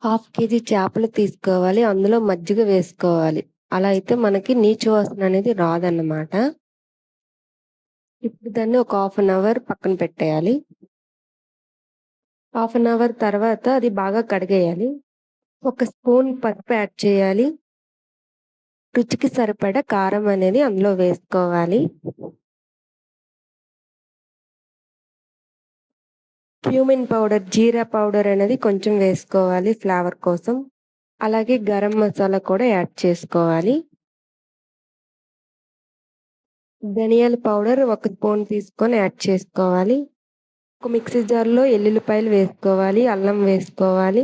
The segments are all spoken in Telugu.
హాఫ్ కేజీ చేపలు తీసుకోవాలి. అందులో మజ్జిగ వేసుకోవాలి. అలా అయితే మనకి నీచు వాసన అనేది రాదన్నమాట. ఇప్పుడు దాన్ని ఒక హాఫ్ అన్ అవర్ పక్కన పెట్టేయాలి. హాఫ్ అన్ అవర్ తర్వాత అది బాగా కడిగేయాలి. ఒక స్పూన్ పసుపు యాడ్ చేయాలి. రుచికి సరిపడా కారం అనేది అందులో వేసుకోవాలి. క్యూమిన్ పౌడర్, జీరా పౌడర్ అనేది కొంచెం వేసుకోవాలి ఫ్లేవర్ కోసం. అలాగే గరం మసాలా కూడా యాడ్ చేసుకోవాలి. ధనియాల పౌడర్ ఒక స్పూన్ తీసుకొని యాడ్ చేసుకోవాలి. ఒక మిక్సీ జార్‌లో ఎల్లుల్లిపాయలు వేసుకోవాలి. అల్లం వేసుకోవాలి.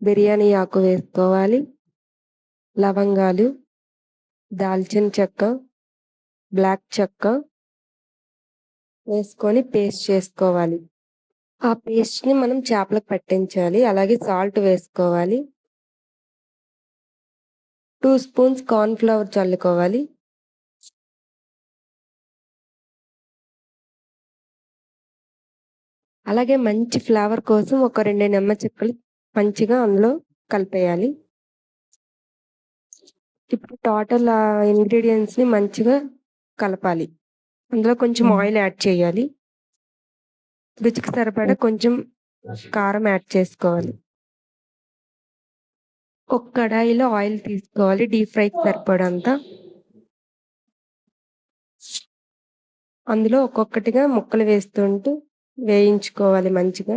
బిర్యానీ ఆకు వేసుకోవాలి. లవంగాలు, దాల్చిన చెక్క, బ్లాక్ చెక్క వేసుకొని పేస్ట్ చేసుకోవాలి. ఆ పేస్ట్‌ని మనం చేపలకు పట్టించాలి. అలాగే సాల్ట్ వేసుకోవాలి. 2 స్పూన్స్ కార్న్ ఫ్లవర్ చల్లుకోవాలి. అలాగే మంచి ఫ్లేవర్ కోసం ఒక 2 నిమ్మ చెక్కలు మంచిగా అందులో కలిపేయాలి. ఇప్పుడు టోటల్ ఇంగ్రీడియెంట్స్‌ని మంచిగా కలపాలి. అందులో కొంచెం ఆయిల్ యాడ్ చేయాలి. రుచికి సరిపడా కొంచెం కారం యాడ్ చేసుకోవాలి. ఒక కడాయిలో ఆయిల్ తీసుకోవాలి డీప్ ఫ్రైకి సరిపడంత. అందులో ఒక్కొక్కటిగా ముక్కలు వేస్తుంటూ వేయించుకోవాలి మంచిగా.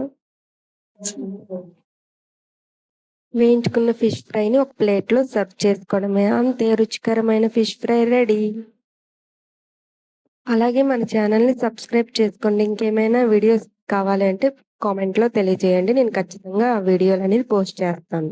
వేయించుకున్న ఫిష్ ఫ్రైని ఒక ప్లేట్‌లో సర్వ్ చేసుకోవడమే. అంతే, రుచికరమైన ఫిష్ ఫ్రై రెడీ. అలాగే మన ఛానల్‌ని సబ్స్క్రైబ్ చేసుకోండి. ఇంకేమైనా వీడియోస్ కావాలి అంటే కామెంట్‌లో తెలియజేయండి. నేను ఖచ్చితంగా ఆ వీడియోలనేది పోస్ట్ చేస్తాను.